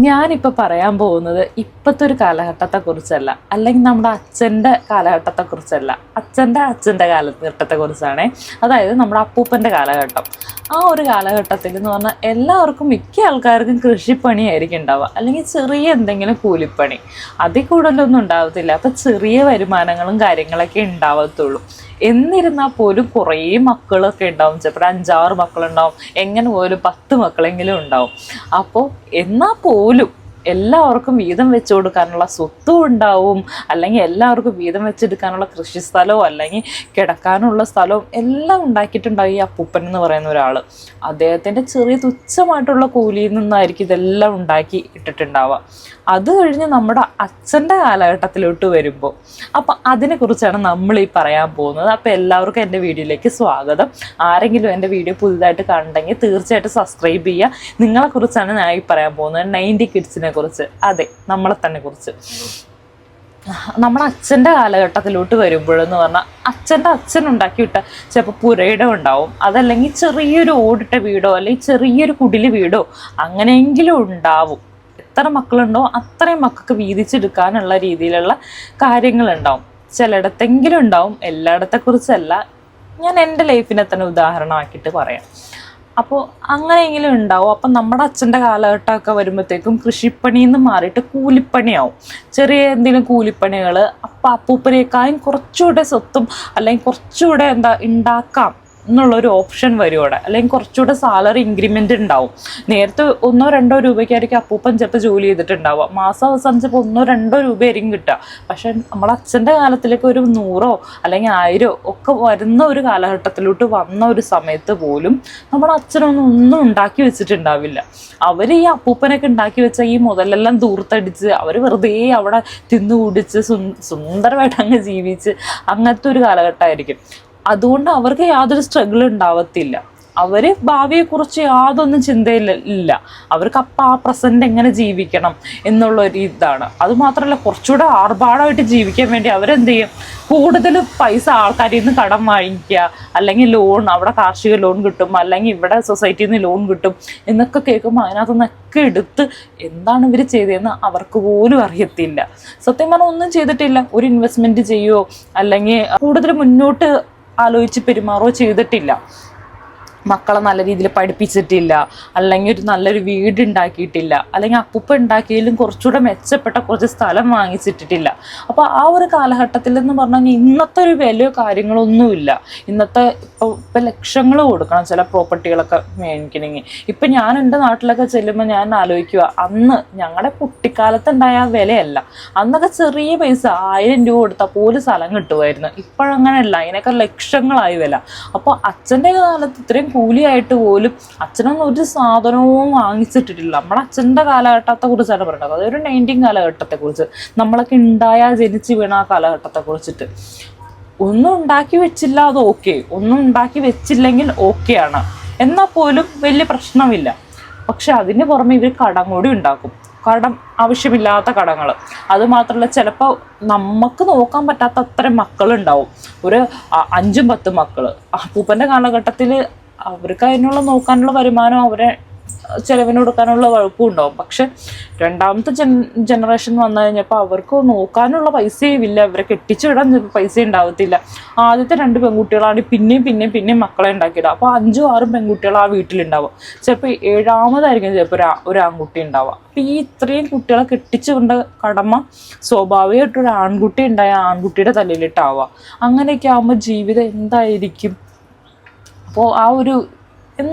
ഞാനിപ്പോൾ പറയാൻ പോകുന്നത് ഇപ്പോഴത്തെ ഒരു കാലഘട്ടത്തെക്കുറിച്ചല്ല, അല്ലെങ്കിൽ നമ്മുടെ അച്ഛൻ്റെ കാലഘട്ടത്തെക്കുറിച്ചല്ല, അച്ഛൻ്റെ കാലഘട്ടത്തെക്കുറിച്ചാണ്. അതായത് നമ്മുടെ അപ്പൂപ്പൻ്റെ കാലഘട്ടം. ആ ഒരു കാലഘട്ടത്തിൽ എന്ന് പറഞ്ഞാൽ എല്ലാവർക്കും, മിക്ക ആൾക്കാർക്കും കൃഷിപ്പണിയായിരിക്കും ഉണ്ടാവുക, അല്ലെങ്കിൽ ചെറിയ എന്തെങ്കിലും കൂലിപ്പണി. അതിൽ കൂടുതലൊന്നും ഉണ്ടാവത്തില്ല. അപ്പം ചെറിയ വരുമാനങ്ങളും കാര്യങ്ങളൊക്കെ ഉണ്ടാവത്തുള്ളൂ. എന്നിരുന്നാൽ പോലും കുറേ മക്കളൊക്കെ ഉണ്ടാവും. ചിലപ്പോൾ 5-6 മക്കളുണ്ടാവും, എങ്ങനെ പോലും 10 മക്കളെങ്കിലും ഉണ്ടാവും. അപ്പോൾ എന്നാൽ പോലും എല്ലാവർക്കും വീതം വെച്ചു കൊടുക്കാനുള്ള സ്വത്തും ഉണ്ടാവും, അല്ലെങ്കിൽ എല്ലാവർക്കും വീതം വെച്ചെടുക്കാനുള്ള കൃഷി സ്ഥലവും അല്ലെങ്കിൽ കിടക്കാനുള്ള സ്ഥലവും എല്ലാം ഉണ്ടാക്കിയിട്ടുണ്ടാവും ഈ അപ്പൂപ്പൻ എന്ന് പറയുന്ന ഒരാൾ. അദ്ദേഹത്തിൻ്റെ ചെറിയ തുച്ഛമായിട്ടുള്ള കൂലിയിൽ നിന്നായിരിക്കും ഇതെല്ലാം ഉണ്ടാക്കി ഇട്ടിട്ടുണ്ടാവുക. അത് കഴിഞ്ഞ് നമ്മുടെ അച്ഛൻ്റെ കാലഘട്ടത്തിലോട്ട് വരുമ്പോൾ അപ്പം അതിനെക്കുറിച്ചാണ് നമ്മൾ ഈ പറയാൻ പോകുന്നത്. അപ്പോൾ എല്ലാവർക്കും എൻ്റെ വീഡിയോയിലേക്ക് സ്വാഗതം. ആരെങ്കിലും എൻ്റെ വീഡിയോ പുതുതായിട്ട് കണ്ടെങ്കിൽ തീർച്ചയായിട്ടും സബ്സ്ക്രൈബ് ചെയ്യുക. നിങ്ങളെക്കുറിച്ചാണ് ഞാൻ ഈ പറയാൻ പോകുന്നത്, 90 കിഡ്സിനെ കുറിച്ച്. അതെ, നമ്മളെ തന്നെ കുറിച്ച്. നമ്മുടെ അച്ഛൻ്റെ കാലഘട്ടത്തിലോട്ട് വരുമ്പോഴെന്ന് പറഞ്ഞാൽ അച്ഛൻ്റെ അച്ഛൻ ഉണ്ടാക്കിയിട്ട ചിലപ്പോൾ പുരയിടം ഉണ്ടാവും, അതല്ലെങ്കിൽ ചെറിയൊരു ഓടിട്ട വീടോ അല്ലെങ്കിൽ ചെറിയൊരു കുടില് വീടോ അങ്ങനെയെങ്കിലും ഉണ്ടാവും. എത്ര മക്കളുണ്ടോ അത്രയും മക്കൾക്ക് വീതിച്ചെടുക്കാനുള്ള രീതിയിലുള്ള കാര്യങ്ങളുണ്ടാവും. ചിലയിടത്തെങ്കിലും ഉണ്ടാവും, എല്ലായിടത്തെക്കുറിച്ചല്ല. ഞാൻ എൻ്റെ ലൈഫിനെ തന്നെ ഉദാഹരണമാക്കിയിട്ട് പറയാം. അപ്പോൾ അങ്ങനെയെങ്കിലും ഉണ്ടാവും. അപ്പം നമ്മുടെ അച്ഛൻ്റെ കാലഘട്ടമൊക്കെ വരുമ്പോഴത്തേക്കും കൃഷിപ്പണിയിൽ നിന്ന് മാറിയിട്ട് കൂലിപ്പണിയാവും. ചെറിയ എന്തെങ്കിലും കൂലിപ്പണികൾ. അപ്പം അപ്പൂപ്പനേക്കാളും കുറച്ചുകൂടെ സ്വത്തും അല്ലെങ്കിൽ കുറച്ചുകൂടെ ഉണ്ടാക്കാം എന്നുള്ളൊരു ഓപ്ഷൻ വരും അവിടെ, അല്ലെങ്കിൽ കുറച്ചുകൂടെ സാലറി ഇൻക്രിമെൻ്റ് ഉണ്ടാവും. നേരത്തെ 1-2 രൂപയ്ക്കായിരിക്കും അപ്പൂപ്പൻ ചിലപ്പോൾ ജോലി ചെയ്തിട്ടുണ്ടാവുക. മാസം അവസാനം ചിലപ്പോൾ 1-2 രൂപയായിരിക്കും കിട്ടുക. പക്ഷെ നമ്മുടെ അച്ഛൻ്റെ കാലത്തിലേക്ക് ഒരു 100 അല്ലെങ്കിൽ 1000 ഒക്കെ വരുന്ന ഒരു കാലഘട്ടത്തിലോട്ട് വന്ന ഒരു സമയത്ത് പോലും നമ്മുടെ അച്ഛനൊന്നും ഉണ്ടാക്കി വെച്ചിട്ടുണ്ടാവില്ല. അവർ ഈ അപ്പൂപ്പനൊക്കെ ഉണ്ടാക്കി വെച്ച ഈ മുതലെല്ലാം ദൂർത്തടിച്ച് അവർ വെറുതെ അവിടെ തിന്നു കുടിച്ച് സുന്ദരമായിട്ട് അങ്ങ് ജീവിച്ച് അങ്ങനത്തെ ഒരു കാലഘട്ടമായിരിക്കും. അതുകൊണ്ട് അവർക്ക് യാതൊരു സ്ട്രഗിൾ ഉണ്ടാവത്തില്ല. അവർ ഭാവിയെക്കുറിച്ച് യാതൊന്നും ചിന്തയില്ല. അവർക്ക് അപ്പം ആ പ്രസൻറ്റ് എങ്ങനെ ജീവിക്കണം എന്നുള്ളൊരു ഇതാണ്. അതുമാത്രമല്ല, കുറച്ചുകൂടെ ആർഭാടമായിട്ട് ജീവിക്കാൻ വേണ്ടി അവരെന്ത് ചെയ്യും, കൂടുതൽ പൈസ ആൾക്കാരിൽ നിന്ന് കടം വാങ്ങിക്കുക, അല്ലെങ്കിൽ ലോൺ, അവിടെ കാർഷിക ലോൺ കിട്ടും, അല്ലെങ്കിൽ ഇവിടെ സൊസൈറ്റിയിൽ നിന്ന് ലോൺ കിട്ടും എന്നൊക്കെ കേൾക്കുമ്പോൾ അതിനകത്തു നിന്നൊക്കെ എടുത്ത് എന്താണ് ഇവർ ചെയ്തതെന്ന് അവർക്ക് പോലും അറിയത്തില്ല. സത്യം പറഞ്ഞാൽ ഒന്നും ചെയ്തിട്ടില്ല. ഒരു ഇൻവെസ്റ്റ്മെൻറ്റ് ചെയ്യുമോ അല്ലെങ്കിൽ കൂടുതൽ മുന്നോട്ട് ആലോചിച്ച് പെരുമാറുകയോ ചെയ്തിട്ടില്ല. മക്കളെ നല്ല രീതിയിൽ പഠിപ്പിച്ചിട്ടില്ല, അല്ലെങ്കിൽ ഒരു നല്ലൊരു വീട് ഉണ്ടാക്കിയിട്ടില്ല, അല്ലെങ്കിൽ അപ്പൂപ്പ ഉണ്ടാക്കിയാലും കുറച്ചുകൂടെ മെച്ചപ്പെട്ട കുറച്ച് സ്ഥലം വാങ്ങിച്ചിട്ടിട്ടില്ല. അപ്പോൾ ആ ഒരു കാലഘട്ടത്തിൽ എന്ന് പറഞ്ഞു കഴിഞ്ഞാൽ ഇന്നത്തെ ഒരു വിലയോ കാര്യങ്ങളൊന്നുമില്ല. ഇന്നത്തെ ഇപ്പം ലക്ഷങ്ങൾ കൊടുക്കണം ചില പ്രോപ്പർട്ടികളൊക്കെ മേടിക്കണമെങ്കിൽ. ഇപ്പം ഞാൻ എൻ്റെ നാട്ടിലൊക്കെ ചെല്ലുമ്പോൾ ഞാൻ ആലോചിക്കുക, അന്ന് ഞങ്ങളുടെ കുട്ടിക്കാലത്തുണ്ടായ വിലയല്ല. അന്നൊക്കെ ചെറിയ പൈസ 1000 രൂപ കൊടുത്താൽ പോലും സ്ഥലം കിട്ടുമായിരുന്നു. ഇപ്പോഴങ്ങനെയല്ല, അതിനൊക്കെ ലക്ഷങ്ങളായി വില. അപ്പോൾ അച്ഛൻ്റെ കാലത്ത് ഇത്രയും കൂലിയായിട്ട് പോലും അച്ഛനൊന്നും ഒരു സാധനവും വാങ്ങിച്ചിട്ടിട്ടില്ല. നമ്മുടെ അച്ഛൻ്റെ കാലഘട്ടത്തെ കുറിച്ചാണ് പറയുന്നത്. അതൊരു 90 കാലഘട്ടത്തെക്കുറിച്ച്, നമ്മളൊക്കെ ജനിച്ച് വീണ ആ കാലഘട്ടത്തെ കുറിച്ചിട്ട്. ഒന്നും ഉണ്ടാക്കി വെച്ചില്ല, അത് ഓക്കെ. ഒന്നും ഉണ്ടാക്കി വെച്ചില്ലെങ്കിൽ ഓക്കെയാണ്, എന്നാൽ പോലും വലിയ പ്രശ്നമില്ല. പക്ഷെ അതിന് പുറമെ ഇവർ കടം കൂടി ഉണ്ടാക്കും. കടം, ആവശ്യമില്ലാത്ത കടങ്ങൾ. അതുമാത്രമല്ല, ചിലപ്പോൾ നമുക്ക് നോക്കാൻ പറ്റാത്ത അത്രയും മക്കളുണ്ടാവും. ഒരു 5-10 മക്കൾ. അപ്പൂപ്പൻ്റെ കാലഘട്ടത്തിൽ അവർക്ക് അതിനുള്ള നോക്കാനുള്ള വരുമാനം, അവരെ ചിലവിന് കൊടുക്കാനുള്ള വകുപ്പും ഉണ്ടാവും. പക്ഷെ രണ്ടാമത്തെ ജനറേഷൻ വന്നു കഴിഞ്ഞപ്പോൾ അവർക്ക് നോക്കാനുള്ള പൈസയും ഇല്ല. ഇവരെ കെട്ടിച്ചു വിടാൻ പൈസ ഉണ്ടാവത്തില്ല. ആദ്യത്തെ 2 പെൺകുട്ടികളാണ് പിന്നെയും മക്കളെ ഉണ്ടാക്കിയിടുക. അപ്പോൾ 5-6 പെൺകുട്ടികൾ ആ വീട്ടിലുണ്ടാവും. ചിലപ്പോൾ 7ാമതായിരിക്കും ചിലപ്പോൾ ഒരു ആൺകുട്ടി ഉണ്ടാവുക. അപ്പോൾ ഈ ഇത്രയും കുട്ടികളെ കെട്ടിച്ചു കൊണ്ട് കടമ സ്വാഭാവികമായിട്ടൊരു ആൺകുട്ടി ഉണ്ടായ ആൺകുട്ടിയുടെ തലയിലിട്ടാവുക. അങ്ങനെയൊക്കെ ആകുമ്പോൾ ജീവിതം എന്തായിരിക്കും? അപ്പോൾ ആ ഒരു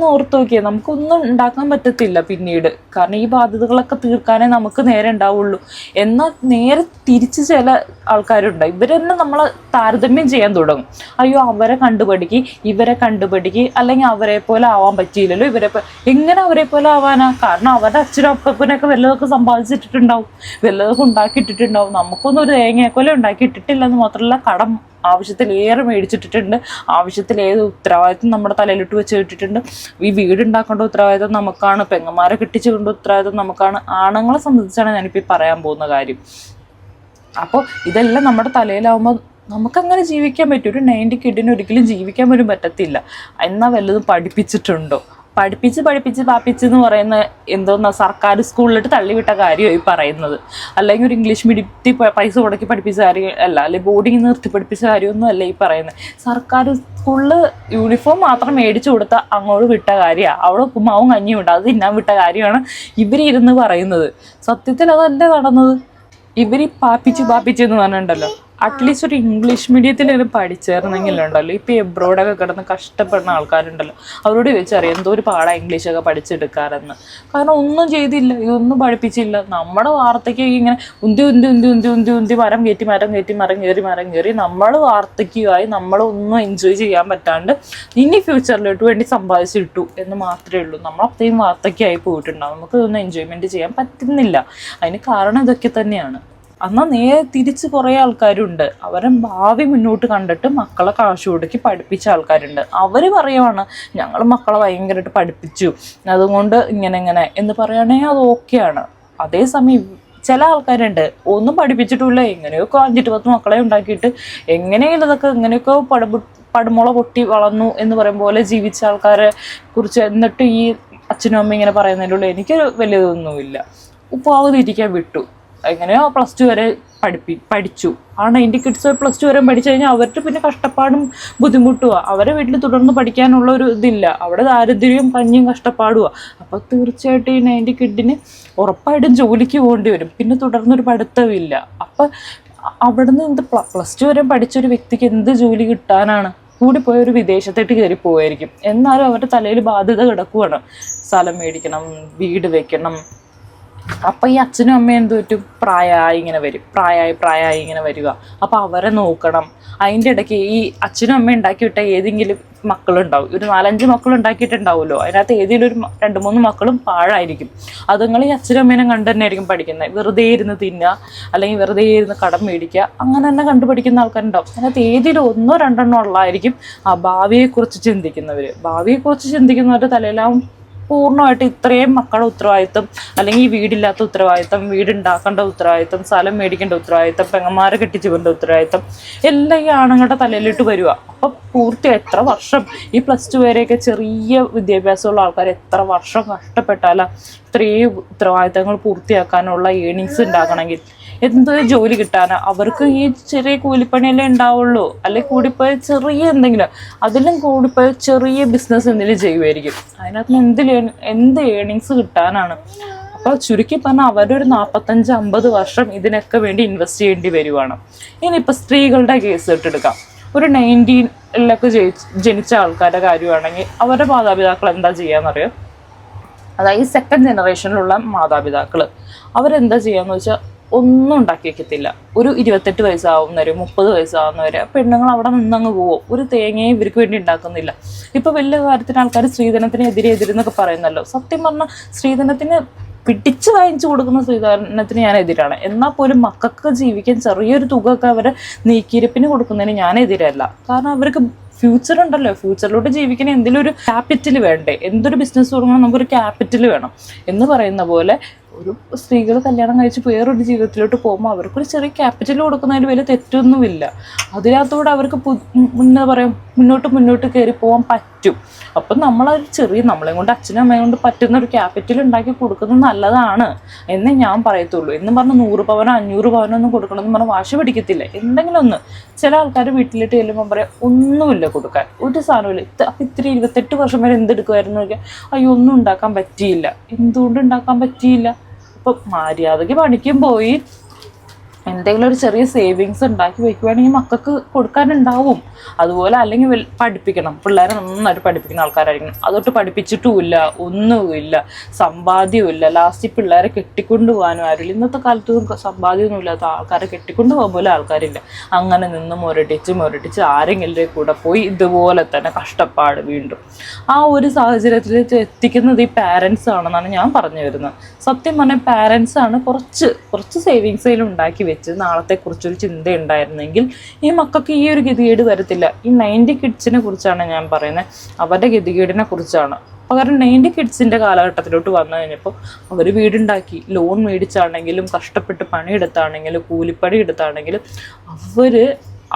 ഓർത്ത് നോക്കിയാൽ നമുക്കൊന്നും ഉണ്ടാക്കാൻ പറ്റത്തില്ല പിന്നീട്. കാരണം ഈ ബാധ്യതകളൊക്കെ തീർക്കാനേ നമുക്ക് നേരെ ഉണ്ടാവുള്ളൂ. എന്നാൽ നേരെ തിരിച്ച് ചില ആൾക്കാരുണ്ട്, ഇവരെന്നെ നമ്മളെ താരതമ്യം ചെയ്യാൻ തുടങ്ങും. അയ്യോ, അവരെ കണ്ടുപഠിക്ക്, ഇവരെ കണ്ടുപഠിക്ക്, അല്ലെങ്കിൽ അവരെ പോലെ ആവാൻ പറ്റിയില്ലല്ലോ, എങ്ങനെ അവരെ പോലെ ആവാനാ? കാരണം അവരുടെ അച്ഛനും അപ്പനൊക്കെ വല്ലതൊക്കെ സമ്പാദിച്ചിട്ടുണ്ടാവും, വല്ലതൊക്കെ ഉണ്ടാക്കിയിട്ടിട്ടുണ്ടാവും. നമുക്കൊന്നും ഒരു തേങ്ങയെപ്പോലെ ഉണ്ടാക്കിയിട്ടിട്ടില്ലെന്ന് മാത്രമല്ല, കടം ആവശ്യത്തിലേറെ മേടിച്ചിട്ടിട്ടുണ്ട്. ആവശ്യത്തിലേത് ഉത്തരവാദിത്വം നമ്മുടെ തലയിലിട്ട് വെച്ച് ഇട്ടിട്ടുണ്ട്. ഈ വീടുണ്ടാക്കേണ്ട ഉത്തരവാദിത്വം നമുക്കാണ്, പെങ്ങന്മാരെ കെട്ടിച്ചു കൊണ്ട് ഉത്തരവാദിത്വം നമുക്കാണ്. ആണുങ്ങളെ സംബന്ധിച്ചാണ് ഞാനിപ്പോൾ ഈ പറയാൻ പോകുന്ന കാര്യം. അപ്പോൾ ഇതെല്ലാം നമ്മുടെ തലയിലാവുമ്പോൾ നമുക്കങ്ങനെ ജീവിക്കാൻ പറ്റും. ഒരു 90 കിഡിന് ഒരിക്കലും ജീവിക്കാൻ പോലും പറ്റത്തില്ല. എന്നാൽ വല്ലതും പഠിപ്പിച്ചിട്ടുണ്ടോ? പാപ്പിച്ചെന്ന് പറയുന്ന എന്തോന്നാ സർക്കാർ സ്കൂളിലിട്ട് തള്ളിവിട്ട കാര്യമായി പറയുന്നത്. അല്ലെങ്കിൽ ഒരു ഇംഗ്ലീഷ് മീഡിയത്തിൽ പൈസ മുടക്കി പഠിപ്പിച്ച കാര്യം അല്ല, അല്ലെങ്കിൽ ബോർഡിങ് നിർത്തി പഠിപ്പിച്ച കാര്യമൊന്നും അല്ല ഈ പറയുന്നത്. സർക്കാർ സ്കൂളിൽ യൂണിഫോം മാത്രം മേടിച്ചു കൊടുത്താൽ അങ്ങോട്ട് വിട്ട കാര്യമാണ്. അവിടെ ഉപ്പുമാവും കഞ്ഞിയും ഉണ്ട്, അത് തിന്നാൻ വിട്ട കാര്യമാണ് ഇവരിരുന്ന് പറയുന്നത്. സത്യത്തിൽ അതല്ലേ നടന്നത്. ഇവർ പാപ്പിച്ചെന്ന് പറഞ്ഞിട്ടുണ്ടല്ലോ, അറ്റ്ലീസ്റ്റ് ഒരു ഇംഗ്ലീഷ് മീഡിയത്തിലെങ്കിലും പഠിച്ചേർന്നെങ്കിലുണ്ടല്ലോ. ഇപ്പോൾ എബ്രോഡൊക്കെ കിടന്ന് കഷ്ടപ്പെടുന്ന ആൾക്കാരുണ്ടല്ലോ, അവരോട് ചോദിച്ചറിയാം എന്തോ ഒരു പാടാ ഇംഗ്ലീഷൊക്കെ പഠിച്ചെടുക്കാറെന്ന്. കാരണം ഒന്നും ചെയ്തില്ല, ഇതൊന്നും പഠിപ്പിച്ചില്ല. നമ്മുടെ വാർത്തയ്ക്ക് ഇങ്ങനെ ഉന്തി മരം കയറി നമ്മൾ വാർത്തയ്ക്കുമായി നമ്മളൊന്നും എൻജോയ് ചെയ്യാൻ പറ്റാണ്ട് ഇനി ഫ്യൂച്ചറിലോട്ട് വേണ്ടി സമ്പാദിച്ചിട്ടു എന്ന് മാത്രമേ ഉള്ളൂ. നമ്മൾ അത്രയും വാർത്തയ്ക്കായി പോയിട്ടുണ്ടാവും, നമുക്ക് ഇതൊന്നും എൻജോയ്മെൻറ്റ് ചെയ്യാൻ പറ്റുന്നില്ല. അതിന് കാരണം ഇതൊക്കെ തന്നെയാണ്. എന്നാൽ നേരെ തിരിച്ച് കുറേ ആൾക്കാരുണ്ട്, അവരെ ഭാവി മുന്നോട്ട് കണ്ടിട്ട് മക്കളെ കാശ് കൊടുക്കി പഠിപ്പിച്ച ആൾക്കാരുണ്ട്. അവർ പറയുവാണ് ഞങ്ങൾ മക്കളെ ഭയങ്കരമായിട്ട് പഠിപ്പിച്ചു, അതുകൊണ്ട് ഇങ്ങനെ എന്ന് പറയുകയാണെങ്കിൽ അത് ഓക്കെയാണ്. അതേസമയം ചില ആൾക്കാരുണ്ട് ഒന്നും പഠിപ്പിച്ചിട്ടില്ല, എങ്ങനെയൊക്കെ 5-10 മക്കളെ ഉണ്ടാക്കിയിട്ട് എങ്ങനെയും ഇതൊക്കെ എങ്ങനെയൊക്കെ പടുമുള പൊട്ടി വളർന്നു എന്ന് പറയും പോലെ ജീവിച്ച ആൾക്കാരെ കുറിച്ച് എന്നിട്ട് ഈ അച്ഛനും അമ്മയും ഇങ്ങനെ പറയുന്നതിലുള്ള എനിക്ക് വലിയതൊന്നുമില്ല. ഉപ്പാവതിരിക്കാൻ വിട്ടു, എങ്ങനെയോ +2 വരെ പഠിച്ചു. ആ 90 കിഡ്സ് +2 വരെ പഠിച്ചു കഴിഞ്ഞാൽ അവർക്ക് പിന്നെ കഷ്ടപ്പാടും ബുദ്ധിമുട്ടുക. അവരെ വീട്ടിൽ തുടർന്ന് പഠിക്കാനുള്ള ഒരു ഇതില്ല, അവിടെ ദാരിദ്ര്യവും കഞ്ഞിയും കഷ്ടപ്പാടുക. അപ്പോൾ തീർച്ചയായിട്ടും ഈ 90 കിഡിന് ഉറപ്പായിട്ടും ജോലിക്ക് പോകേണ്ടി വരും, പിന്നെ തുടർന്നൊരു പഠിത്തമില്ല. അപ്പം അവിടുന്ന് +2 വരെ പഠിച്ചൊരു വ്യക്തിക്ക് എന്ത് ജോലി കിട്ടാനാണ്? കൂടിപ്പോയ ഒരു വിദേശത്തേട്ട് കയറി പോവായിരിക്കും. എന്നാലും അവരുടെ തലയിൽ ബാധ്യത കിടക്കുവാണ്, സ്ഥലം മേടിക്കണം, വീട് വെക്കണം. അപ്പം ഈ അച്ഛനും അമ്മയും എന്ത് പറ്റും, പ്രായമായി ഇങ്ങനെ വരിക. അപ്പം അവരെ നോക്കണം. അതിൻ്റെ ഇടയ്ക്ക് ഈ അച്ഛനും അമ്മയും ഉണ്ടാക്കി വിട്ട ഏതെങ്കിലും മക്കളുണ്ടാവും, ഒരു 4-5 മക്കൾ ഉണ്ടാക്കിയിട്ടുണ്ടാവുമല്ലോ, അതിനകത്ത് ഏതെങ്കിലും ഒരു 2-3 മക്കളും പാഴായിരിക്കും. അതുങ്ങൾ ഈ അച്ഛനും അമ്മേനെ കണ്ടു തന്നെ ആയിരിക്കും പഠിക്കുന്നത്. വെറുതെ ഇരുന്ന് തിന്നുക, അല്ലെങ്കിൽ വെറുതെ ഇരുന്ന് കടം മേടിക്കുക, അങ്ങനെ തന്നെ കണ്ടുപഠിക്കുന്ന ആൾക്കാരുണ്ടാവും. അതിനകത്ത് ഏതെങ്കിലും 1-2 ഉള്ളതായിരിക്കും ആ ഭാവിയെക്കുറിച്ച് ചിന്തിക്കുന്നവരുടെ തലയിലാവും പൂർണ്ണമായിട്ട് ഇത്രയും മക്കളുടെ ഉത്തരവാദിത്തം, അല്ലെങ്കിൽ വീടില്ലാത്ത ഉത്തരവാദിത്തം, വീടുണ്ടാക്കേണ്ട ഉത്തരവാദിത്തം, സ്ഥലം മേടിക്കേണ്ട ഉത്തരവാദിത്തം, പെങ്ങന്മാരെ കെട്ടിച്ചു കൊണ്ട ഉത്തരവാദിത്തം എല്ലാം ഈ ആണുങ്ങളുടെ തലയിലിട്ട് വരിക. അപ്പം പൂർത്തിയായി എത്ര വർഷം ഈ +2 വരെയൊക്കെ ചെറിയ വിദ്യാഭ്യാസമുള്ള ആൾക്കാർ എത്ര വർഷം കഷ്ടപ്പെട്ടാലാ ഇത്രയും ഉത്തരവാദിത്തങ്ങൾ പൂർത്തിയാക്കാനുള്ള ഏണിങ്സ് ഉണ്ടാക്കണമെങ്കിൽ എന്തോ ജോലി കിട്ടാനാ? അവർക്ക് ഈ ചെറിയ കൂലിപ്പണിയല്ലേ ഉണ്ടാവുള്ളൂ, അല്ലെങ്കിൽ കൂടിപ്പോയ ചെറിയ എന്തെങ്കിലും, അതിലും കൂടിപ്പോയ ചെറിയ ബിസിനസ് എന്തെങ്കിലും ചെയ്യുമായിരിക്കും. അതിനകത്ത് എന്ത് ഏണിങ്സ് കിട്ടാനാണ്? അപ്പോൾ ചുരുക്കി പറഞ്ഞാൽ അവരൊരു 45-50 വർഷം ഇതിനൊക്കെ വേണ്ടി ഇൻവെസ്റ്റ് ചെയ്യേണ്ടി വരുവാണ്. ഇനിയിപ്പോൾ സ്ത്രീകളുടെ കേസ് ഇട്ടെടുക്കാം. ഒരു 19-ലൊക്കെ ജനിച്ച ആൾക്കാരുടെ കാര്യമാണെങ്കിൽ അവരുടെ മാതാപിതാക്കൾ എന്താ ചെയ്യാന്നറിയാം? അതായത് 2nd ജനറേഷനിലുള്ള മാതാപിതാക്കൾ അവരെന്താ ചെയ്യാന്ന് വെച്ചാൽ ഒന്നും ഉണ്ടാക്കി വെക്കത്തില്ല. ഒരു 28 വയസ്സാവുന്നവരെ 30 വയസ്സാവുന്നവരെ പെണ്ണുങ്ങൾ അവിടെ നിന്നങ്ങ് പോവും. ഒരു തേങ്ങയും ഇവർക്ക് വേണ്ടി ഉണ്ടാക്കുന്നില്ല. ഇപ്പൊ വലിയ കാര്യത്തിന് ആൾക്കാർ സ്ത്രീധനത്തിന് എതിരെന്നൊക്കെ പറയുന്നല്ലോ. സത്യം പറഞ്ഞാൽ സ്ത്രീധനത്തിന് പിടിച്ചു വാങ്ങിച്ചു കൊടുക്കുന്ന സ്ത്രീധനത്തിന് ഞാൻ എതിരാണ്. എന്നാൽ പോലും മക്കൾക്ക് ജീവിക്കാൻ ചെറിയൊരു തുക ഒക്കെ അവരെ നീക്കിയിരിപ്പിന് കൊടുക്കുന്നതിന് ഞാൻ എതിരല്ല. കാരണം അവർക്ക് ഫ്യൂച്ചർ ഉണ്ടല്ലോ, ഫ്യൂച്ചറിലോട്ട് ജീവിക്കണേ എന്തെങ്കിലും ഒരു ക്യാപിറ്റൽ വേണ്ടേ? എന്തൊരു ബിസിനസ് തുടങ്ങണം, നമുക്കൊരു ക്യാപിറ്റൽ വേണം എന്ന് പറയുന്ന പോലെ ഒരു സ്ത്രീകൾ കല്യാണം കഴിച്ച് വേറൊരു ജീവിതത്തിലോട്ട് പോകുമ്പോൾ അവർക്കൊരു ചെറിയ ക്യാപിറ്റൽ കൊടുക്കുന്നതിൽ വലിയ തെറ്റൊന്നുമില്ല. അതിനകത്തൂടെ അവർക്ക് എന്താ പറയുക, മുന്നോട്ട് കയറി പോകാൻ പറ്റും. അപ്പം നമ്മളെ കൊണ്ട് അച്ഛനും അമ്മയും കൊണ്ട് പറ്റുന്ന ഒരു ക്യാപിറ്റൽ ഉണ്ടാക്കി കൊടുക്കുന്നത് നല്ലതാണ് എന്നേ ഞാൻ പറയത്തുള്ളൂ. എന്നും പറഞ്ഞ് 100 പവനോ 500 പവനോ ഒന്നും കൊടുക്കണമെന്ന് പറഞ്ഞാൽ വാശി പിടിക്കത്തില്ല. എന്തെങ്കിലും ഒന്ന് ചില ആൾക്കാർ വീട്ടിലിട്ട് ചെല്ലുമ്പോൾ പറയാം ഒന്നുമില്ല കൊടുക്കാൻ, ഒരു സാധനമില്ല. അപ്പം ഇത്തിരി 28 വർഷം വരെ എന്തെടുക്കുമായിരുന്നു നോക്കിയാൽ അയ്യോ ഒന്നും ഉണ്ടാക്കാൻ പറ്റിയില്ല. എന്തുകൊണ്ട് ഉണ്ടാക്കാൻ പറ്റിയില്ല? അപ്പം മര്യാദയ്ക്ക് പണിക്കും പോയി എന്തെങ്കിലും ഒരു ചെറിയ സേവിങ്സ് ഉണ്ടാക്കി വെക്കുവാണെങ്കിൽ മക്കൾക്ക് കൊടുക്കാനുണ്ടാവും. അതുപോലെ അല്ലെങ്കിൽ പഠിപ്പിക്കണം, പിള്ളേരെ നന്നായിട്ട് പഠിപ്പിക്കുന്ന ആൾക്കാരായിരിക്കണം. അതൊട്ട് പഠിപ്പിച്ചിട്ടുമില്ല, ഒന്നുമില്ല, സമ്പാദ്യമില്ല. ലാസ്റ്റ് പിള്ളേരെ കെട്ടിക്കൊണ്ടു പോകാനും ആരുമില്ല. ഇന്നത്തെ കാലത്ത് സമ്പാദ്യമൊന്നും ഇല്ലാത്ത ആൾക്കാരെ കെട്ടിക്കൊണ്ടു പോകാൻ പോലെ ആൾക്കാരില്ല. അങ്ങനെ നിന്ന് മുരട്ടിച്ച് ആരെങ്കിലും കൂടെ പോയി ഇതുപോലെ തന്നെ കഷ്ടപ്പാട് വീണ്ടും ആ ഒരു സാഹചര്യത്തിൽ എത്തിക്കുന്നത് ഈ പാരൻസ് ആണെന്നാണ് ഞാൻ പറഞ്ഞു വരുന്നത്. സത്യം പറഞ്ഞാൽ പാരൻസാണ് കുറച്ച് സേവിങ്സിൽ ഉണ്ടാക്കി വെച്ച് നാളത്തെക്കുറിച്ചൊരു ചിന്ത ഉണ്ടായിരുന്നെങ്കിൽ ഈ മക്കൾക്ക് ഈ ഒരു ഗതികേട് വരത്തില്ല. ഈ 90 കിഡ്സിനെ കുറിച്ചാണ് ഞാൻ പറയുന്നത്, അവരുടെ ഗതികേടിനെ കുറിച്ചാണ്. പകരം 90 കിഡ്സിൻ്റെ കാലഘട്ടത്തിലോട്ട് വന്നു കഴിഞ്ഞപ്പോൾ അവർ വീടുണ്ടാക്കി, ലോൺ മേടിച്ചാണെങ്കിലും കഷ്ടപ്പെട്ട് പണിയെടുത്താണെങ്കിലും കൂലിപ്പണി എടുത്താണെങ്കിലും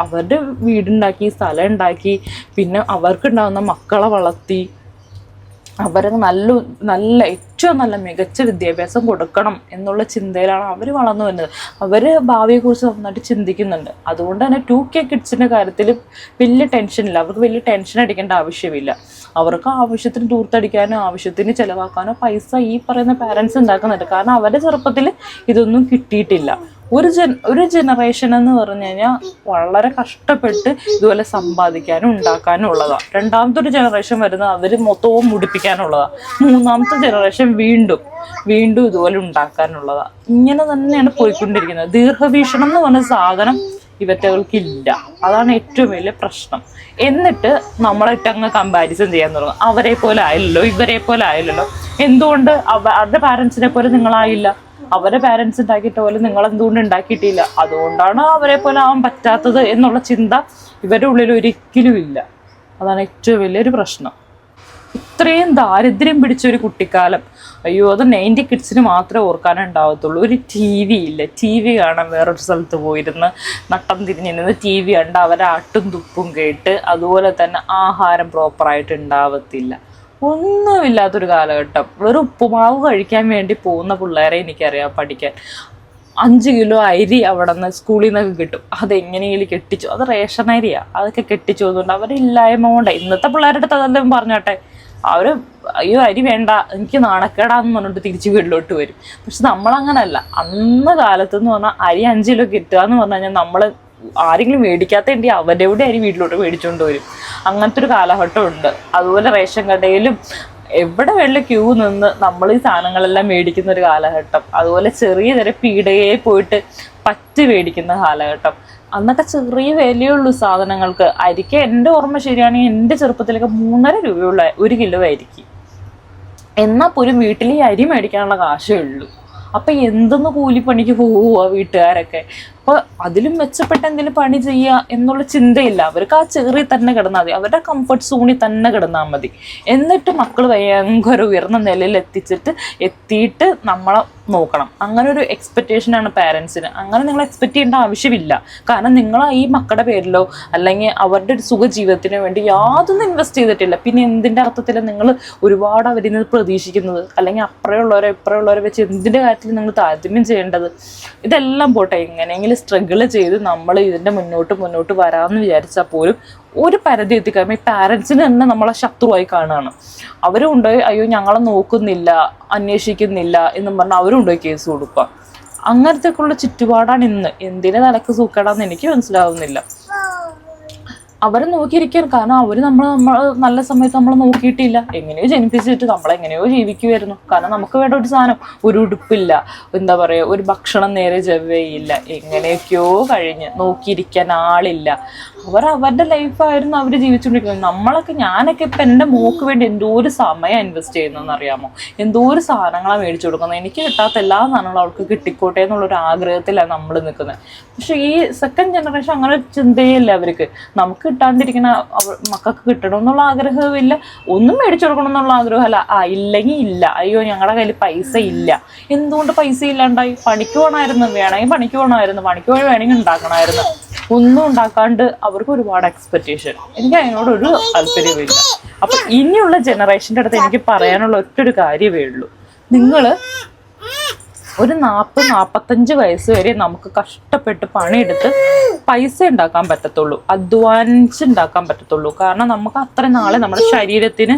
അവരുടെ വീടുണ്ടാക്കി, സ്ഥലം ഉണ്ടാക്കി, പിന്നെ അവർക്കുണ്ടാകുന്ന മക്കളെ വളർത്തി, അവർക്ക് നല്ല നല്ല ഏറ്റവും നല്ല മികച്ച വിദ്യാഭ്യാസം കൊടുക്കണം എന്നുള്ള ചിന്തയിലാണ് അവർ വളർന്നു വരുന്നത്. അവർ ഭാവിയെക്കുറിച്ച് നന്നായിട്ട് ചിന്തിക്കുന്നുണ്ട്. അതുകൊണ്ട് തന്നെ 2K കിഡ്സിൻ്റെ കാര്യത്തിൽ വലിയ ടെൻഷനില്ല. അവർക്ക് വലിയ ടെൻഷൻ അടിക്കേണ്ട ആവശ്യമില്ല. അവർക്ക് ആവശ്യത്തിന് ദൂർത്തടിക്കാനോ ആവശ്യത്തിന് ചിലവാക്കാനോ പൈസ ഈ പറയുന്ന പാരൻസ് ഉണ്ടാക്കുന്നുണ്ട്. കാരണം അവരുടെ ചെറുപ്പത്തിൽ ഇതൊന്നും കിട്ടിയിട്ടില്ല. ഒരു ജനറേഷൻ എന്ന് പറഞ്ഞു കഴിഞ്ഞാൽ വളരെ കഷ്ടപ്പെട്ട് ഇതുപോലെ സമ്പാദിക്കാനും ഉണ്ടാക്കാനും ഉള്ളതാണ്. രണ്ടാമത്തെ ഒരു ജനറേഷൻ വരുന്നത് അവർ മൊത്തവും മുടിപ്പിക്കാനുള്ളതാണ്. മൂന്നാമത്തെ ജനറേഷൻ വീണ്ടും ഇതുപോലെ ഉണ്ടാക്കാനുള്ളതാണ്. ഇങ്ങനെ തന്നെയാണ് പോയിക്കൊണ്ടിരിക്കുന്നത്. ദീർഘവീക്ഷണം എന്ന് പറഞ്ഞ സാധനം ഇവറ്റകൾക്കില്ല. അതാണ് ഏറ്റവും വലിയ പ്രശ്നം. എന്നിട്ട് നമ്മളായിട്ടങ്ങ് കമ്പാരിസൺ ചെയ്യാൻ തുടങ്ങും. അവരെ പോലെ ആയില്ലല്ലോ, ഇവരെ പോലെ ആയില്ലല്ലോ, എന്തുകൊണ്ട് അവരുടെ പാരൻസിനെ പോലെ നിങ്ങളായില്ല, അവരെ പാരൻസ് ഉണ്ടാക്കിയിട്ട പോലെ നിങ്ങൾ എന്തുകൊണ്ട് ഉണ്ടാക്കിയിട്ടില്ല, അതുകൊണ്ടാണ് അവരെ പോലെ ആവാൻ പറ്റാത്തത് എന്നുള്ള ചിന്ത ഇവരുടെ ഉള്ളിൽ ഒരിക്കലും ഇല്ല. അതാണ് ഏറ്റവും വലിയൊരു പ്രശ്നം. ഇത്രയും ദാരിദ്ര്യം പിടിച്ചൊരു കുട്ടിക്കാലം, അയ്യോ, അത് 90 കിഡ്സിന് മാത്രമേ ഓർക്കാനുണ്ടാവത്തുള്ളൂ. ഒരു TV ഇല്ല. TV കാണാൻ വേറൊരു സ്ഥലത്ത് പോയിരുന്ന് നട്ടം തിരിഞ്ഞിരുന്ന് TV കണ്ട് അവരെ ആട്ടും തുപ്പും കേട്ട്, അതുപോലെ തന്നെ ആഹാരം പ്രോപ്പറായിട്ട് ഉണ്ടാവത്തില്ല. ഒന്നുമില്ലാത്തൊരു കാലഘട്ടം. വെറും ഉപ്പുമാവ് കഴിക്കാൻ വേണ്ടി പോകുന്ന പിള്ളേരെ എനിക്കറിയാം പഠിക്കാൻ. 5 കിലോ അരി അവിടെ നിന്ന് സ്കൂളിൽ നിന്നൊക്കെ കിട്ടും. അതെങ്ങനെയെങ്കിലും കെട്ടിച്ചു, അത് റേഷൻ അരിയാ, അതൊക്കെ കെട്ടിച്ചു പോകുന്നുണ്ട്. അവരില്ലായ്മ കൊണ്ട് ഇന്നത്തെ പിള്ളേരുടെ അടുത്ത് അതെല്ലാം പറഞ്ഞോട്ടെ, അവർ അയ്യോ അരി വേണ്ട എനിക്ക് നാണക്കേടാന്ന് പറഞ്ഞിട്ട് തിരിച്ച് വീട്ടിലോട്ട് വരും. പക്ഷെ നമ്മളങ്ങനല്ല. അന്ന് കാലത്തെന്ന് പറഞ്ഞാൽ അരി 5 കിലോ കിട്ടുക എന്ന് പറഞ്ഞു കഴിഞ്ഞാൽ നമ്മൾ ആരെങ്കിലും മേടിക്കാത്തതിൻ്റെ അവരുടെ കൂടെ അരി വീട്ടിലോട്ട് മേടിച്ചുകൊണ്ട് വരും. അങ്ങനത്തെ ഒരു കാലഘട്ടം ഉണ്ട്. അതുപോലെ റേഷൻ കടയിലും എവിടെ വേണ്ട ക്യൂ നിന്ന് നമ്മൾ ഈ സാധനങ്ങളെല്ലാം മേടിക്കുന്ന ഒരു കാലഘട്ടം. അതുപോലെ ചെറിയ ചെറിയ പീടികയിൽ പോയിട്ട് പറ്റ് മേടിക്കുന്ന കാലഘട്ടം. അന്നൊക്കെ ചെറിയ വിലയുള്ളൂ സാധനങ്ങൾക്ക്. അരിക്ക് എൻ്റെ ഓർമ്മ ശരിയാണെങ്കിൽ എൻ്റെ ചെറുപ്പത്തിലൊക്കെ 3.5 രൂപയുള്ള 1 കിലോ അരിക്ക്. എന്നാൽ പോലും വീട്ടിൽ ഈ അരി മേടിക്കാനുള്ള കാശേ ഉള്ളൂ. അപ്പം എന്തെന്ന് കൂലിപ്പണിക്ക് പോവുക വീട്ടുകാരൊക്കെ. അപ്പോൾ അതിലും മെച്ചപ്പെട്ട എന്തെങ്കിലും പണി ചെയ്യുക എന്നുള്ള ചിന്തയില്ല അവർക്ക്. ആ ചെറിയ തന്നെ കിടന്നാൽ മതി, അവരുടെ കംഫർട്ട് സോണിൽ തന്നെ കിടന്നാൽ മതി. എന്നിട്ട് മക്കൾ ഭയങ്കര ഉയർന്ന നിലയിൽ എത്തിയിട്ട് നമ്മളെ നോക്കണം. അങ്ങനെ ഒരു എക്സ്പെക്റ്റേഷനാണ് പാരൻസിന്. അങ്ങനെ നിങ്ങൾ എക്സ്പെക്ട് ചെയ്യേണ്ട ആവശ്യമില്ല. കാരണം നിങ്ങൾ ഈ മക്കളുടെ പേരിലോ അല്ലെങ്കിൽ അവരുടെ ഒരു സുഖജീവിതത്തിന് വേണ്ടി യാതൊന്നും ഇൻവെസ്റ്റ് ചെയ്തിട്ടില്ല. പിന്നെ എന്തിൻ്റെ അർത്ഥത്തിലാണ് നിങ്ങൾ ഒരുപാട് അവരിൽ നിന്ന് പ്രതീക്ഷിക്കുന്നത്? അല്ലെങ്കിൽ ഇപ്പുറമുള്ളവരെ വെച്ച് എന്തിൻ്റെ കാര്യത്തിൽ നിങ്ങൾ താരതമ്യം ചെയ്യേണ്ടത്? ഇതെല്ലാം പോട്ടെ, എങ്ങനെയെങ്കിലും സ്ട്രഗിൾ ചെയ്ത് നമ്മൾ ഇതിൻ്റെ മുന്നോട്ട് വരാമെന്ന് വിചാരിച്ചാൽ പോലും ഒരു പരിധി എത്തിക്കഴിയുമ്പോൾ ഈ പാരൻസിന് തന്നെ നമ്മളെ ശത്രുവായി കാണുകയാണ്. അവരും കൊണ്ടുപോയി അയ്യോ ഞങ്ങളെ നോക്കുന്നില്ല, അന്വേഷിക്കുന്നില്ല എന്നും പറഞ്ഞാൽ അവരും കൊണ്ടുപോയി കേസ് കൊടുക്കുക. അങ്ങനത്തെയൊക്കെയുള്ള ചുറ്റുപാടാണ് ഇന്ന്. എന്തിനെ തലക്ക് സൂക്കേടാന്ന് എനിക്ക് മനസ്സിലാവുന്നില്ല. അവരെ നോക്കിയിരിക്കാൻ. കാരണം അവർ നമ്മൾ നല്ല സമയത്ത് നമ്മളെ നോക്കിയിട്ടില്ല. എങ്ങനെയോ ജനിപ്പിച്ചിട്ട് നമ്മളെങ്ങനെയോ ജീവിക്കുമായിരുന്നു. കാരണം നമുക്ക് വേണ്ട ഒരു സാധനം, ഒരു ഉടുപ്പില്ല, എന്താ പറയുക, ഒരു ഭക്ഷണം നേരെ ചെവ്വയില്ല, എങ്ങനെയൊക്കെയോ കഴിഞ്ഞ് നോക്കിയിരിക്കാൻ ആളില്ല. അവരുടെ ലൈഫായിരുന്നു അവർ ജീവിച്ചുകൊണ്ടിരിക്കുന്നത്. ഞാനൊക്കെ ഇപ്പം എൻ്റെ മോക്ക് വേണ്ടി എന്തോ ഒരു സമയം ഇൻവെസ്റ്റ് ചെയ്യുന്നതെന്ന് അറിയാമോ? എന്തോ ഒരു സാധനങ്ങളാണ് മേടിച്ചു കൊടുക്കുന്നത്. എനിക്ക് കിട്ടാത്ത എല്ലാ സാധനങ്ങളും അവൾക്ക് കിട്ടിക്കോട്ടെ എന്നുള്ളൊരു ആഗ്രഹത്തിലാണ് നമ്മൾ നിൽക്കുന്നത്. പക്ഷെ ഈ സെക്കൻഡ് ജനറേഷൻ അങ്ങനെ ചിന്തയില്ല അവർക്ക്. നമുക്ക് കിട്ടാണ്ടിരിക്കുന്ന മക്കൾക്ക് കിട്ടണം എന്നുള്ള ആഗ്രഹമില്ല, ഒന്നും മേടിച്ചു കൊടുക്കണം എന്നുള്ള ആഗ്രഹമല്ല. ഇല്ലെങ്കിൽ ഇല്ല, അയ്യോ ഞങ്ങളുടെ കയ്യിൽ പൈസ ഇല്ല. എന്തുകൊണ്ട് പൈസ ഇല്ലാണ്ടായി? പണിക്ക് പോകണമായിരുന്നു, വേണമെങ്കിൽ പണിക്ക് പോകണമായിരുന്നു, പണിക്ക് പോയി വേണമെങ്കിൽ ഉണ്ടാക്കണമായിരുന്നു. ഒന്നും ഉണ്ടാക്കാണ്ട് അവർക്ക് ഒരുപാട് എക്സ്പെക്റ്റേഷൻ. എനിക്ക് അതിനോടൊരു താല്പര്യമില്ല. അപ്പൊ ഇനിയുള്ള ജനറേഷൻ്റെ അടുത്ത് എനിക്ക് പറയാനുള്ള ഒറ്റൊരു കാര്യമേ ഉള്ളൂ. നിങ്ങൾ ഒരു 40-45 വയസ്സ് വരെ നമുക്ക് കഷ്ടപ്പെട്ട് പണിയെടുത്ത് പൈസ ഉണ്ടാക്കാൻ പറ്റത്തുള്ളൂ, അധ്വാനിച്ചുണ്ടാക്കാൻ പറ്റത്തുള്ളൂ. കാരണം നമുക്ക് അത്ര നാളെ നമ്മുടെ ശരീരത്തിന്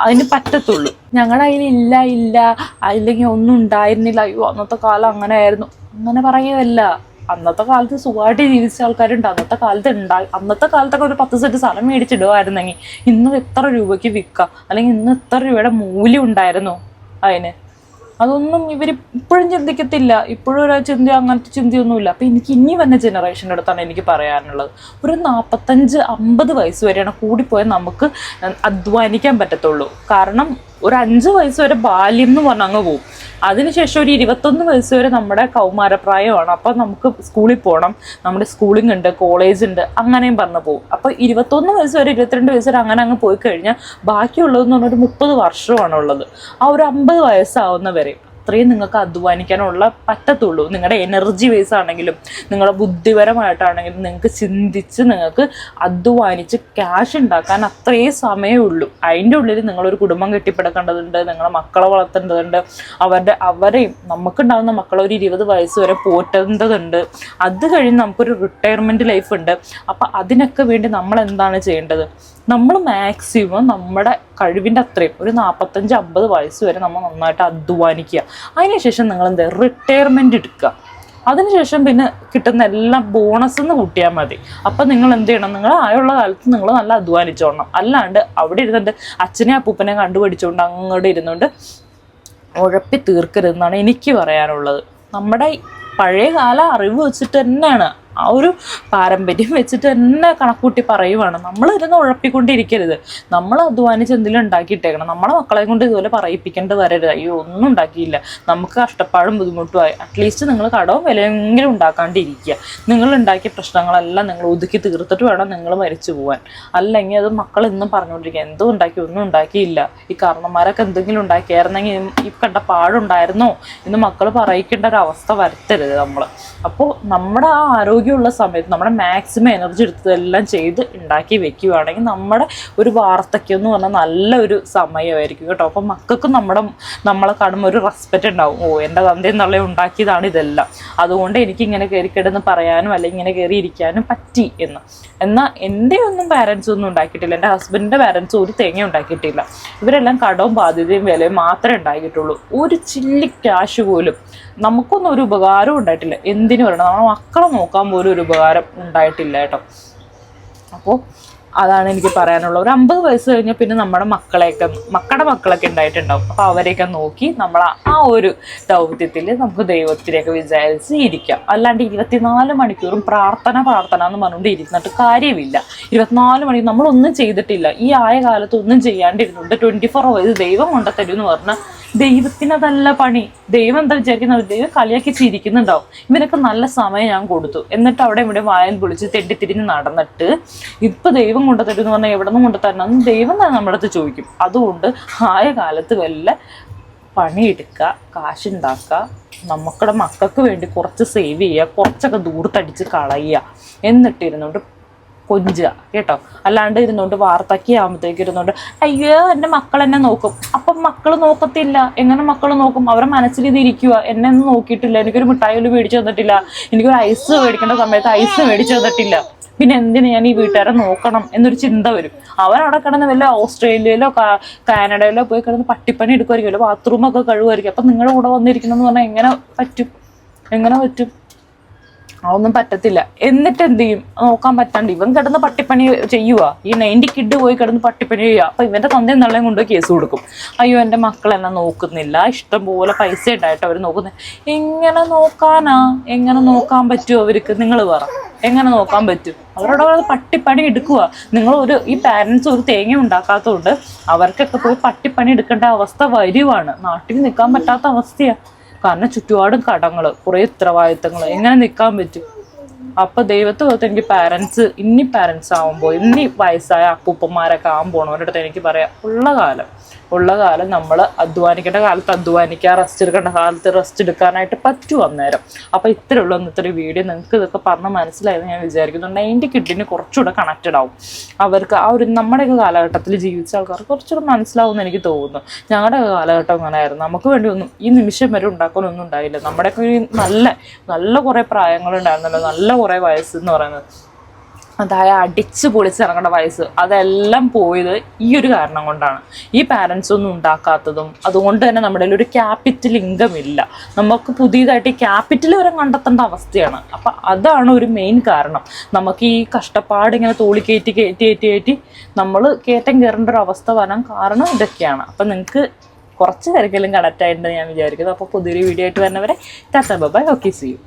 അതിന് പറ്റത്തുള്ളൂ. ഞങ്ങളുടെ കയ്യിൽ ഇല്ല അല്ലെങ്കിൽ ഒന്നും ഉണ്ടായിരുന്നില്ല, അയ്യോ അന്നത്തെ കാലം അങ്ങനെ ആയിരുന്നു, അങ്ങനെ പറയുകയല്ല. അന്നത്തെ കാലത്ത് സുഖമായിട്ട് ജീവിച്ച ആൾക്കാരുണ്ട്. അന്നത്തെ കാലത്തൊക്കെ ഒരു 10 സെന്റ് സ്ഥലം മേടിച്ചിടുമായിരുന്നെങ്കിൽ ഇന്ന് എത്ര രൂപയ്ക്ക് വിൽക്കാം, അല്ലെങ്കിൽ ഇന്ന് എത്ര രൂപയുടെ മൂല്യം ഉണ്ടായിരുന്നു അതിന്? അതൊന്നും ഇവർ ഇപ്പോഴും ചിന്തിക്കത്തില്ല. ഇപ്പോഴും ഒരു അങ്ങനത്തെ ചിന്തയൊന്നുമില്ല. അപ്പം എനിക്ക് ഇനി വന്ന ജനറേഷൻ്റെ അടുത്താണ് എനിക്ക് പറയാനുള്ളത്. ഒരു 45-50 വയസ്സ് വരെയാണ് കൂടിപ്പോയാൽ നമുക്ക് അധ്വാനിക്കാൻ പറ്റത്തുള്ളൂ. കാരണം ഒരു 5 വയസ്സ് വരെ ബാല്യം എന്ന് പറഞ്ഞാൽ അങ്ങ് പോകും. അതിനുശേഷം ഒരു 21 വയസ്സ് വരെ നമ്മുടെ കൗമാരപ്രായമാണ്. അപ്പം നമുക്ക് സ്കൂളിൽ പോകണം, നമ്മുടെ സ്കൂളിംഗ് ഉണ്ട്, കോളേജ് ഉണ്ട്, അങ്ങനെയും പറഞ്ഞു പോകും. അപ്പോൾ 21 വയസ്സ് വരെ 22 വയസ്സ് വരെ അങ്ങനെ അങ്ങ് പോയി കഴിഞ്ഞാൽ ബാക്കിയുള്ളതെന്ന് പറഞ്ഞാൽ ഒരു 30 വർഷമാണുള്ളത്. ആ ഒരു 50 വയസ്സാവുന്നവരെ അത്രയും നിങ്ങൾക്ക് അധ്വാനിക്കാനുള്ള പറ്റത്തുള്ളൂ. നിങ്ങളുടെ എനർജി ബേസ് ആണെങ്കിലും നിങ്ങളുടെ ബുദ്ധിപരമായിട്ടാണെങ്കിലും നിങ്ങൾക്ക് ചിന്തിച്ച് നിങ്ങൾക്ക് അധ്വാനിച്ച് ക്യാഷ് ഉണ്ടാക്കാൻ അത്രയും സമയമേ ഉള്ളൂ. അതിൻ്റെ ഉള്ളിൽ നിങ്ങളൊരു കുടുംബം കെട്ടിപ്പടുക്കേണ്ടതുണ്ട്, നിങ്ങളെ മക്കളെ വളർത്തേണ്ടതുണ്ട്, അവരെയും നമുക്കുണ്ടാകുന്ന മക്കളെ ഒരു 20 വയസ്സ് വരെ പോറ്റേണ്ടതുണ്ട്. അത് കഴിഞ്ഞ് നമുക്കൊരു റിട്ടയർമെൻറ്റ് ലൈഫ് ഉണ്ട്. അപ്പം അതിനൊക്കെ വേണ്ടി നമ്മൾ എന്താണ് ചെയ്യേണ്ടത്? നമ്മൾ മാക്സിമം നമ്മുടെ കഴിവിൻ്റെ അത്രയും ഒരു 45-50 വയസ്സ് വരെ നമ്മൾ നന്നായിട്ട് അധ്വാനിക്കുക. അതിനുശേഷം നിങ്ങൾ എന്താ റിട്ടയർമെൻറ്റ് എടുക്കുക. അതിനുശേഷം പിന്നെ കിട്ടുന്ന എല്ലാം ബോണസ് എന്ന് കൂട്ടിയാൽ മതി. അപ്പം നിങ്ങൾ എന്ത് ചെയ്യണം? നിങ്ങൾ ആയുള്ള കാലത്ത് നിങ്ങൾ നല്ല അധ്വാനിച്ചോണം. അല്ലാണ്ട് അവിടെ ഇരുന്നിട്ട് അച്ഛനെ അപ്പൂപ്പനെ കണ്ടുപിടിച്ചുകൊണ്ട് അങ്ങോട്ട് ഇരുന്നുകൊണ്ട് ഉഴപ്പി തീർക്കരുതെന്നാണ് എനിക്ക് പറയാനുള്ളത്. നമ്മുടെ പഴയകാല അറിവ് വെച്ചിട്ട് തന്നെയാണ്, ആ ഒരു പാരമ്പര്യം വെച്ചിട്ട് തന്നെ കണക്കൂട്ടി പറയുവാണ്. നമ്മളിരുന്ന് ഉഴപ്പിക്കൊണ്ടിരിക്കരുത്. നമ്മൾ അധ്വാനിച്ച് എന്തെങ്കിലും ഉണ്ടാക്കിയിട്ടേക്കണം. നമ്മളെ മക്കളെ കൊണ്ട് ഇതുപോലെ പറയിപ്പിക്കേണ്ടി വരരുത്. അയ്യോ ഒന്നും ഉണ്ടാക്കിയില്ല, നമുക്ക് കഷ്ടപ്പാടും ബുദ്ധിമുട്ടുമായി. അറ്റ്ലീസ്റ്റ് നിങ്ങൾ കടവും വിലയെങ്കിലും ഉണ്ടാക്കാണ്ടിരിക്കുക. നിങ്ങൾ ഉണ്ടാക്കിയ പ്രശ്നങ്ങളെല്ലാം നിങ്ങൾ ഒതുക്കി തീർത്തിട്ട് വേണം നിങ്ങൾ മരിച്ചു പോകാൻ. അല്ലെങ്കിൽ അത് മക്കൾ ഇന്നും പറഞ്ഞുകൊണ്ടിരിക്കുക, എന്തോ ഉണ്ടാക്കി, ഒന്നും ഉണ്ടാക്കിയില്ല, ഈ കാരണന്മാരൊക്കെ എന്തെങ്കിലും ഉണ്ടാക്കിയായിരുന്നെങ്കിൽ ഈ കണ്ട പാടുണ്ടായിരുന്നോ എന്ന് മക്കൾ പറയിക്കേണ്ട ഒരു അവസ്ഥ വരുത്തരുത് നമ്മൾ. അപ്പോൾ നമ്മുടെ ആ ആരോഗ്യമുള്ള സമയത്ത് നമ്മുടെ മാക്സിമം എനർജി എടുത്തതെല്ലാം ചെയ്ത് ഉണ്ടാക്കി വെക്കുകയാണെങ്കിൽ നമ്മുടെ ഒരു വാർദ്ധക്യം എന്ന് പറഞ്ഞാൽ നല്ലൊരു സമയമായിരിക്കും കേട്ടോ. അപ്പം മക്കൾക്കും നമ്മളെ കാണുമ്പോൾ ഒരു റെസ്പെക്റ്റ് ഉണ്ടാവും. ഓ, എൻ്റെ തന്തയും തള്ളയും ഉണ്ടാക്കിയതാണ് ഇതെല്ലാം, അതുകൊണ്ട് എനിക്ക് ഇങ്ങനെ കയറിക്കിടന്ന് പറയാനും അല്ലെങ്കിൽ ഇങ്ങനെ കയറി ഇരിക്കാനും പറ്റി എന്ന്. എന്നാൽ എൻ്റെ ഒന്നും പാരൻസ് ഒന്നും ഉണ്ടാക്കിയിട്ടില്ല. എൻ്റെ ഹസ്ബൻഡിൻ്റെ പാരൻസ് ഒരു തേങ്ങ ഉണ്ടാക്കിയിട്ടില്ല. ഇവരെല്ലാം കടവും ബാധ്യതയും വിലയും മാത്രമേ ഉണ്ടാക്കിയിട്ടുള്ളൂ. ഒരു ചില്ലി ക്യാഷ് പോലും നമുക്കൊന്നും ഒരു ഉപകാരം ഉണ്ടായിട്ടില്ല. എന്തിനു പറയണം, നമ്മളെ മക്കളെ നോക്കാൻ പോലും ഒരു ഉപകാരം ഉണ്ടായിട്ടില്ല കേട്ടോ. അപ്പോൾ അതാണ് എനിക്ക് പറയാനുള്ളത്. ഒരു 50 വയസ്സ് കഴിഞ്ഞാൽ പിന്നെ നമ്മുടെ മക്കളൊക്കെ ഉണ്ടായിട്ടുണ്ടാവും. അപ്പോൾ അവരെയൊക്കെ നോക്കി നമ്മൾ ആ ഒരു ദൗത്യത്തിൽ നമുക്ക് ദൈവത്തിനെയൊക്കെ വിചാരിച്ച് ഇരിക്കാം. അല്ലാണ്ട് 24 മണിക്കൂറും പ്രാർത്ഥന എന്ന് പറഞ്ഞുകൊണ്ട് ഇരുന്നിട്ട് കാര്യമില്ല. 24 മണിക്കൂർ നമ്മളൊന്നും ചെയ്തിട്ടില്ല, ഈ ആയ കാലത്ത് ഒന്നും ചെയ്യാണ്ടിരുന്നുണ്ട് 24 hours ദൈവം കൊണ്ടുത്തരും എന്ന് പറഞ്ഞാൽ ദൈവത്തിനതല്ല പണി. ദൈവം എന്താ വിചാരിക്കുന്നത്? ദൈവം കളിയാക്കി ചിരിക്കുന്നുണ്ടാവും. ഇവനൊക്കെ നല്ല സമയം ഞാൻ കൊടുത്തു, എന്നിട്ട് അവിടെ ഇവിടെ വായൽ പൊളിച്ച് തെണ്ടിത്തിരിഞ്ഞ് നടന്നിട്ട് ഇപ്പം ദൈവം കൊണ്ടുതരും എന്ന് പറഞ്ഞാൽ എവിടെ നിന്ന് കൊണ്ടുതരണം ദൈവം തന്നെ നമ്മുടെ അടുത്ത് ചോദിക്കും. അതുകൊണ്ട് ആയ കാലത്ത് വല്ല പണിയെടുക്കുക, കാശുണ്ടാക്കുക, നമുക്കുടെ മക്കൾക്ക് വേണ്ടി കുറച്ച് സേവ് ചെയ്യുക, കുറച്ചൊക്കെ ദൂരത്തടിച്ച് കളയുക, എന്നിട്ടിരുന്നുകൊണ്ട് കൊഞ്ചുക കേട്ടോ. അല്ലാണ്ട് ഇരുന്നുകൊണ്ട് വാർത്തയ്ക്കാകുമ്പോഴത്തേക്ക് ഇരുന്നുകൊണ്ട് അയ്യോ എൻ്റെ മക്കൾ എന്നെ നോക്കും. അപ്പം മക്കൾ നോക്കത്തില്ല. എങ്ങനെ മക്കൾ നോക്കും? അവരുടെ മനസ്സിൽ ഇതിരിക്കുക, എന്നെ ഒന്നും നോക്കിയിട്ടില്ല, എനിക്കൊരു മിഠായി മേടിച്ചു തന്നിട്ടില്ല, എനിക്കൊരു ഐസ് മേടിക്കേണ്ട സമയത്ത് ഐസ് മേടിച്ചു തന്നിട്ടില്ല, പിന്നെ എന്തിനു ഞാൻ ഈ വീട്ടുകാരെ നോക്കണം എന്നൊരു ചിന്ത വരും. അവരവിടെ കിടന്ന് വല്ല ഓസ്ട്രേലിയയിലോ കാനഡയിലോ പോയി കിടന്ന് പട്ടിപ്പണി എടുക്കുമായിരിക്കുമല്ലോ, ബാത്റൂമൊക്കെ കഴുകുമായിരിക്കും. അപ്പം നിങ്ങളുടെ കൂടെ വന്നിരിക്കണമെന്ന് പറഞ്ഞാൽ എങ്ങനെ പറ്റും? അതൊന്നും പറ്റത്തില്ല. എന്നിട്ട് എന്ത് ചെയ്യും? നോക്കാൻ പറ്റാണ്ട് ഇവൻ കിടന്ന് പട്ടിപ്പണി ചെയ്യുക. ഈ 90 കിഡ് പോയി കിടന്ന് പട്ടിപ്പണി ചെയ്യുക. അപ്പം ഇവൻ്റെ തന്തയും തള്ളയും കൊണ്ടുപോയി കേസ് കൊടുക്കും. അയ്യോ എൻ്റെ മക്കളെന്നെ നോക്കുന്നില്ല, ഇഷ്ടം പോലെ പൈസ ഉണ്ടായിട്ട് അവർ നോക്കുന്നത്. എങ്ങനെ നോക്കാൻ പറ്റുമോ അവർക്ക്? നിങ്ങൾ പറ, എങ്ങനെ നോക്കാൻ പറ്റും? അവരോട് പട്ടിപ്പണി എടുക്കുക. ഈ പാരൻസ് ഒരു തേങ്ങ ഉണ്ടാക്കാത്തതുകൊണ്ട് അവർക്കൊക്കെ പോയി പട്ടിപ്പണി എടുക്കേണ്ട അവസ്ഥ വരുവാണ്. നാട്ടിൽ നിൽക്കാൻ പറ്റാത്ത അവസ്ഥയാണ്. കാരണം ചുറ്റുപാടും കടങ്ങൾ, കുറേ ഉത്തരവാദിത്തങ്ങൾ, എങ്ങനെ നിൽക്കാൻ പറ്റും? അപ്പം ദൈവത്തോർത്ത് എനിക്ക് പാരൻസ് ആവുമ്പോൾ ഇനി വയസ്സായ അപ്പൂപ്പന്മാരൊക്കെ ആകുമ്പോണവരുടെ അടുത്ത് എനിക്ക് പറയാം, ഉള്ള കാലം നമ്മൾ അധ്വാനിക്കേണ്ട കാലത്ത് അധ്വാനിക്കുക, റെസ്റ്റ് എടുക്കേണ്ട കാലത്ത് റെസ്റ്റ് എടുക്കാനായിട്ട് പറ്റും അന്നേരം. അപ്പോൾ ഇത്രയുള്ള ഇന്നത്തെ വീഡിയോ നിങ്ങൾക്ക് ഇതൊക്കെ പറഞ്ഞ് മനസ്സിലായെന്ന് ഞാൻ വിചാരിക്കുന്നുണ്ട്. എൻ്റെ കിഡിന് കുറച്ചുകൂടെ കണക്റ്റഡ് ആവും. അവർക്ക് ആ ഒരു നമ്മുടെയൊക്കെ കാലഘട്ടത്തിൽ ജീവിച്ച ആൾക്കാർക്ക് കുറച്ചുകൂടെ മനസ്സിലാവുമെന്ന് എനിക്ക് തോന്നുന്നു. ഞങ്ങളുടെയൊക്കെ കാലഘട്ടം അങ്ങനെയായിരുന്നു. നമുക്ക് വേണ്ടി ഒന്നും ഈ നിമിഷം വരെ ഉണ്ടാക്കാനൊന്നും ഉണ്ടായില്ല. നമ്മുടെയൊക്കെ നല്ല കുറേ പ്രായങ്ങളുണ്ടായിരുന്നല്ലോ, നല്ല കുറേ വയസ്സെന്ന് പറയുന്നത്. അതായത് അടിച്ച് പൊളിച്ചിറങ്ങേണ്ട വയസ്സ്, അതെല്ലാം പോയത് ഈ ഒരു കാരണം കൊണ്ടാണ്. ഈ പാരൻസ് ഒന്നും ഉണ്ടാക്കാത്തതും, അതുകൊണ്ട് തന്നെ നമ്മുടെ ഒരു ക്യാപിറ്റൽ ഇൻകം ഇല്ല. നമുക്ക് പുതിയതായിട്ട് ഈ ക്യാപിറ്റൽ വരെ കണ്ടെത്തേണ്ട അവസ്ഥയാണ്. അപ്പം അതാണ് ഒരു മെയിൻ കാരണം. നമുക്ക് ഈ കഷ്ടപ്പാട് ഇങ്ങനെ തോളി കയറ്റി നമ്മൾ കയറ്റം കയറേണ്ട ഒരു അവസ്ഥ വരാൻ കാരണം ഇതൊക്കെയാണ്. അപ്പം നിങ്ങൾക്ക് കുറച്ച് പേർക്കെങ്കിലും കണക്റ്റ് ആയിട്ടുണ്ടെന്ന് ഞാൻ വിചാരിക്കുന്നു. അപ്പോൾ പുതിയൊരു വീഡിയോ ആയിട്ട് വരുന്നവരെ tata bye bye, okay, see U.